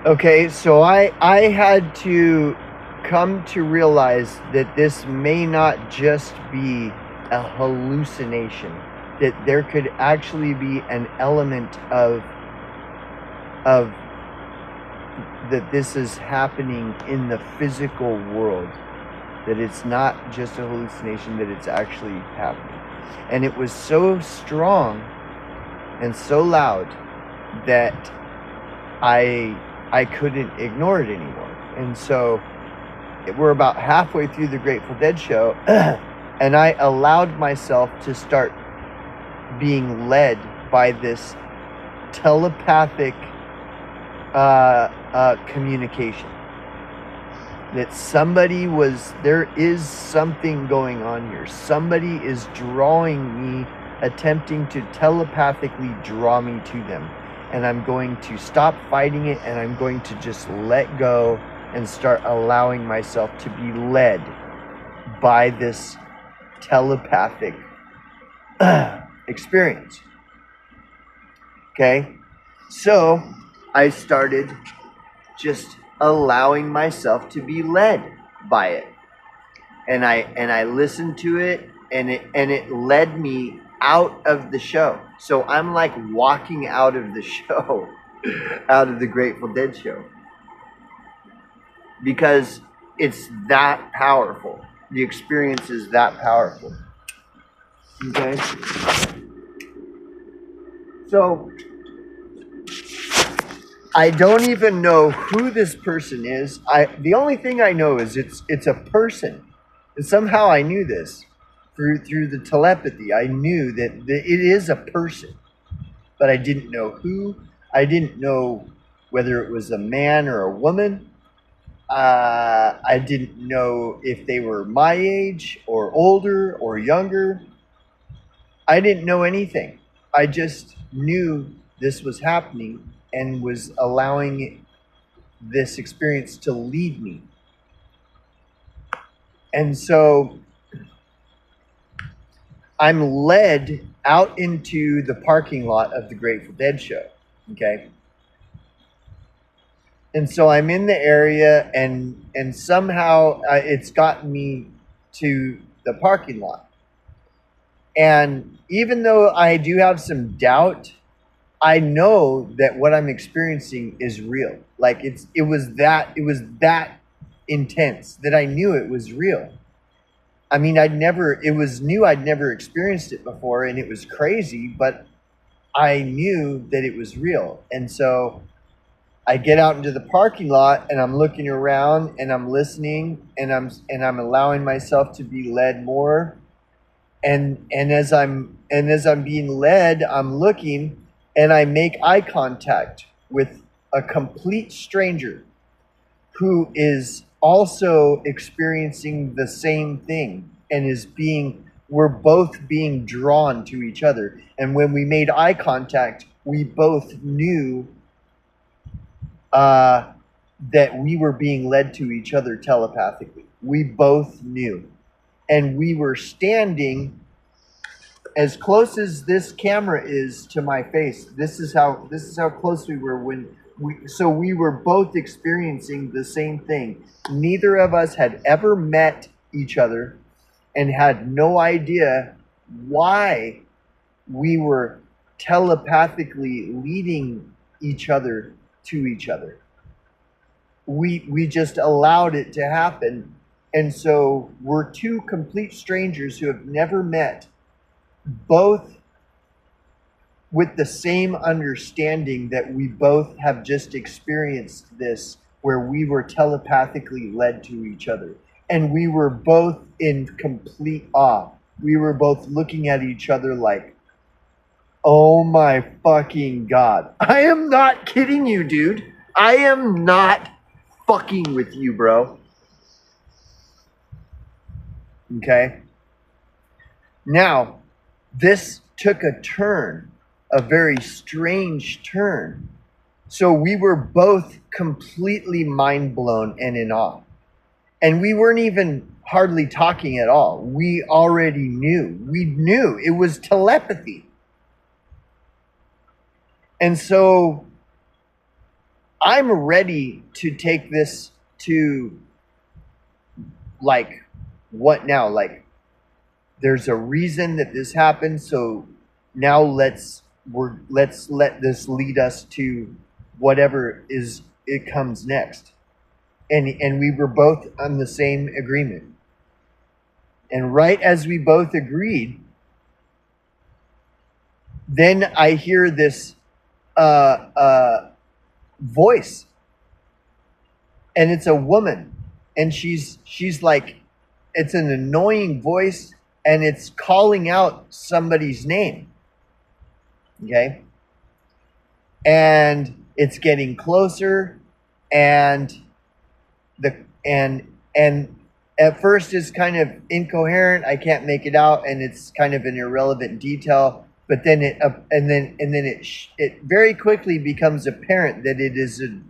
Okay, so I had to come to realize that this may not just be a hallucination, that there could actually be an element of that this is happening in the physical world, that it's not just a hallucination, that it's actually happening. And it was so strong and so loud that I couldn't ignore it anymore. And so we're about halfway through the Grateful Dead show, and I allowed myself to start being led by this telepathic communication. That there is something going on here. Somebody is drawing me, attempting to telepathically draw me to them. And I'm going to stop fighting it, and I'm going to just let go and start allowing myself to be led by this telepathic experience. Okay? So I started just allowing myself to be led by it. And I listened to it, and it led me out of the show. So I'm like walking out of the show, out of the Grateful Dead show, because it's that powerful. The experience is that powerful. Okay? So I don't even know who this person is. The only thing I know is it's a person. And somehow I knew this through the telepathy. I knew that it is a person, but I didn't know who. I didn't know whether it was a man or a woman. I didn't know if they were my age or older or younger. I didn't know anything. I just knew this was happening and was allowing this experience to lead me. And so I'm led out into the parking lot of the Grateful Dead show, okay? And so I'm in the area, and somehow it's gotten me to the parking lot. And even though I do have some doubt, I know that what I'm experiencing is real. Like it was that intense that I knew it was real. I mean, I'd never experienced it before, and it was crazy, but I knew that it was real. And so I get out into the parking lot, and I'm looking around, and I'm listening, and I'm allowing myself to be led more. And as I'm being led, I'm looking, and I make eye contact with a complete stranger who is also experiencing the same thing, and we're both being drawn to each other. And when we made eye contact, we both knew that we were being led to each other telepathically. We both knew. And we were standing as close as this camera is to my face. This is how close we were so we were both experiencing the same thing. Neither of us had ever met each other and had no idea why we were telepathically leading each other to each other. We just allowed it to happen. And so we're two complete strangers who have never met, both with the same understanding that we both have just experienced this, where we were telepathically led to each other. And we were both in complete awe. We were both looking at each other like, oh my fucking God. I am not kidding you, dude. I am not fucking with you, bro. Okay? Now, this took a turn, a very strange turn. So we were both completely mind blown and in awe. And we weren't even hardly talking at all. We already knew. We knew. It was telepathy. And so I'm ready to take this to, like, what now? Like, there's a reason that this happened, so now let's let this lead us to whatever is it comes next. And we were both on the same agreement. And right as we both agreed, then I hear this voice, and it's a woman, and she's like, it's an annoying voice, and it's calling out somebody's name. Okay, and it's getting closer, and and at first it's kind of incoherent. I can't make it out, and it's kind of an irrelevant detail. But then it very quickly becomes apparent that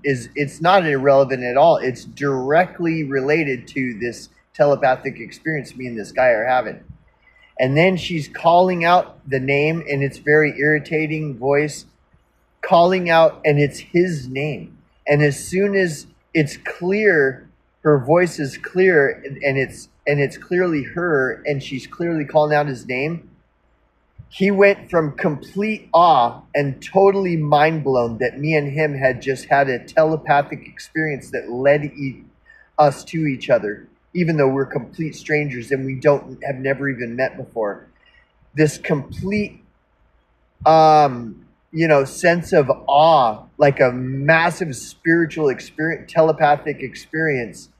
it's not irrelevant at all. It's directly related to this telepathic experience me and this guy are having. And then she's calling out the name, and it's very irritating voice, calling out, and it's his name. And as soon as it's clear, her voice is clear, and it's clearly her, and she's clearly calling out his name, he went from complete awe and totally mind blown that me and him had just had a telepathic experience that led us to each other, even though we're complete strangers and we have never even met before. This complete, sense of awe, like a massive spiritual experience, telepathic experience.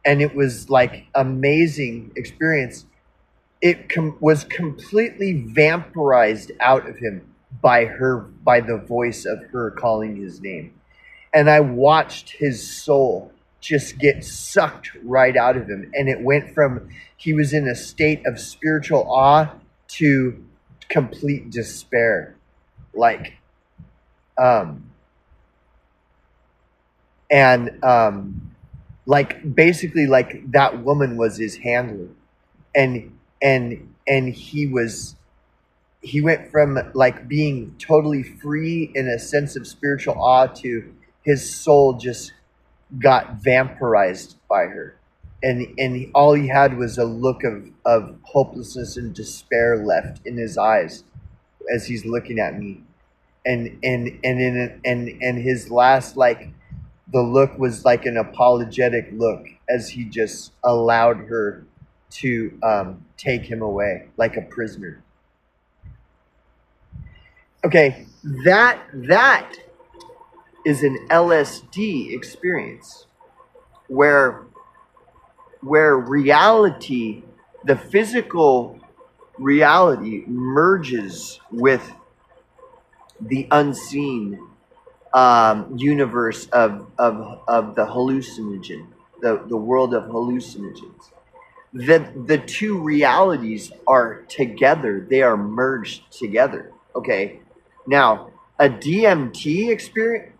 And it was like amazing experience. It was completely vampirized out of him by the voice of her calling his name. And I watched his soul just get sucked right out of him. And it went from, he was in a state of spiritual awe to complete despair. Like, basically like that woman was his handler. And he went from like being totally free in a sense of spiritual awe to his soul just got vampirized by her. And all he had was a look of hopelessness and despair left in his eyes as he's looking at me. And his last, like, the look was like an apologetic look as he just allowed her to take him away like a prisoner. Okay, that is an LSD experience where reality, the physical reality, merges with the unseen universe of the hallucinogen, the world of hallucinogens. The two realities are together. They are merged together. Okay. Now, a DMT experience,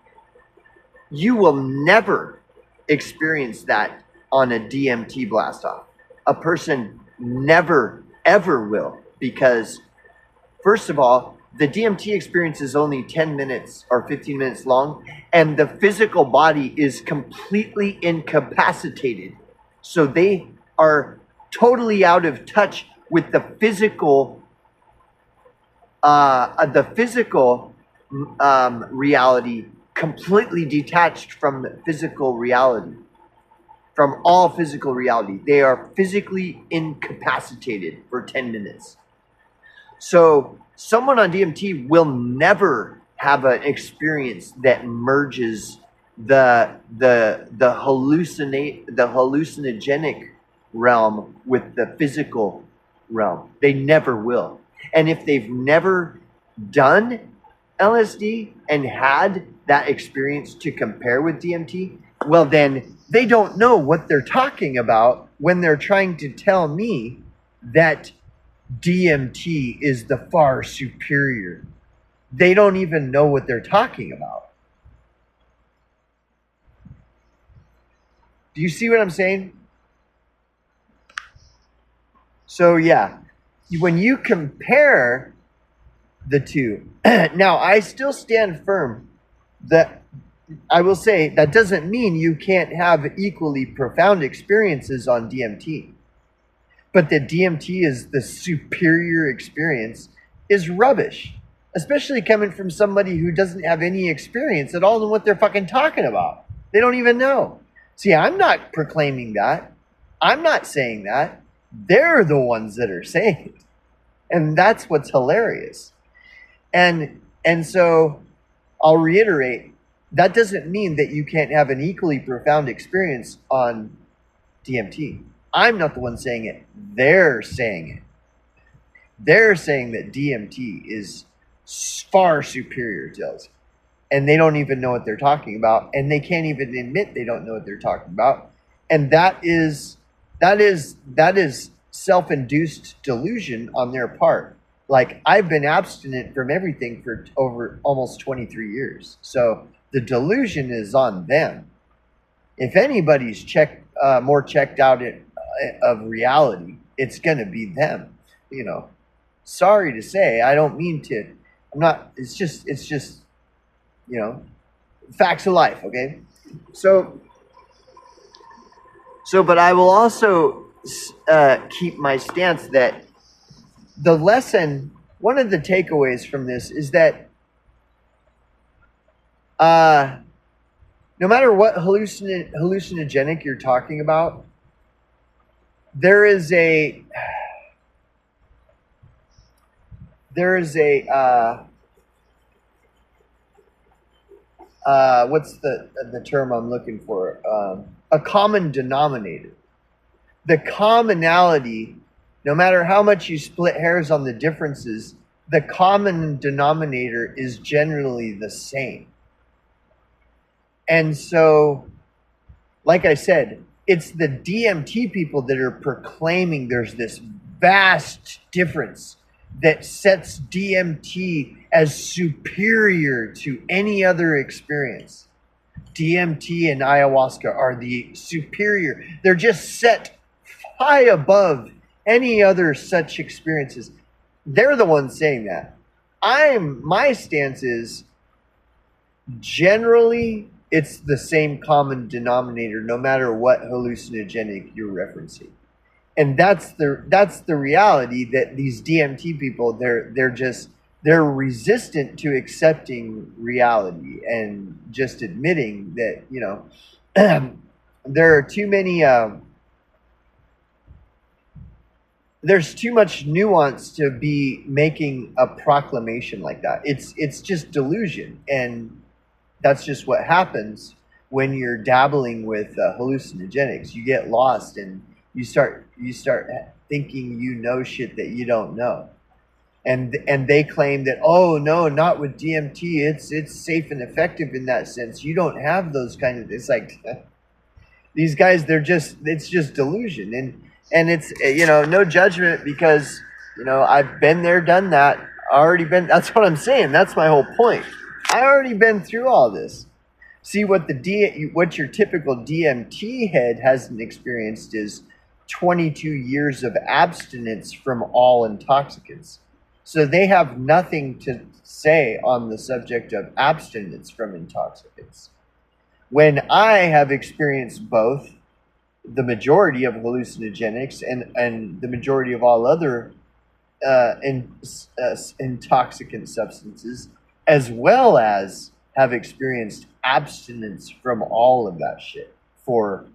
you will never experience that on a DMT blast off. A person never, ever will, because first of all, the DMT experience is only 10 minutes or 15 minutes long, and the physical body is completely incapacitated. So they are totally out of touch with the physical reality, completely detached from physical reality, from all physical reality. They are physically incapacitated for 10 minutes. So someone on DMT will never have an experience that merges the hallucinogenic realm with the physical realm. They never will. And if they've never done LSD and had that experience to compare with DMT, well, then they don't know what they're talking about when they're trying to tell me that DMT is the far superior. They don't even know what they're talking about. Do you see what I'm saying? So yeah, when you compare the two, now I still stand firm that I will say that doesn't mean you can't have equally profound experiences on DMT. But that DMT is the superior experience is rubbish, especially coming from somebody who doesn't have any experience at all in what they're fucking talking about. They don't even know. See, I'm not proclaiming that. I'm not saying that. They're the ones that are saying it. And that's what's hilarious. And so I'll reiterate, that doesn't mean that you can't have an equally profound experience on DMT. I'm not the one saying it. They're saying it. They're saying that DMT is far superior to LSD. And they don't even know what they're talking about. And they can't even admit they don't know what they're talking about. And that is self-induced delusion on their part. Like, I've been abstinent from everything for over almost 23 years. So the delusion is on them. If anybody's more checked out of reality, it's going to be them. You know, sorry to say, I don't mean to. I'm not. It's just. You know, facts of life. Okay, so, but I will also keep my stance that the lesson, one of the takeaways from this is that no matter what hallucinogenic you're talking about, there is a what's the term I'm looking for? A common denominator. The commonality, no matter how much you split hairs on the differences, the common denominator is generally the same. And so, like I said, it's the DMT people that are proclaiming there's this vast difference that sets DMT as superior to any other experience. DMT and ayahuasca are the superior. They're just set high above any other such experiences. They're the ones saying that. My stance is generally it's the same common denominator no matter what hallucinogenic you're referencing. And that's the reality, that these DMT people, they're resistant to accepting reality and just admitting that, you know, there are too many there's too much nuance to be making a proclamation like that. It's just delusion, and that's just what happens when you're dabbling with hallucinogenics. You get lost and you start thinking you know shit that you don't know. And they claim that, oh no, not with DMT, it's safe and effective in that sense. You don't have those kind of, it's like these guys, it's just delusion. And it's, you know, no judgment, because, you know, I've been there, done that, that's what I'm saying. That's my whole point. I already been through all this. See, what your typical DMT head hasn't experienced is 22 years of abstinence from all intoxicants. So they have nothing to say on the subject of abstinence from intoxicants. When I have experienced both, the majority of hallucinogenics and the majority of all other intoxicant substances, as well as have experienced abstinence from all of that shit for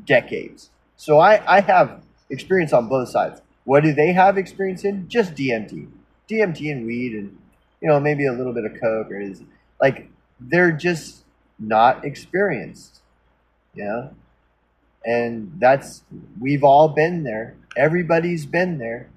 decades. So I have experience on both sides. What do they have experience in? Just DMT and weed, and, you know, maybe a little bit of coke, or like, they're just not experienced, you know. And we've all been there. Everybody's been there.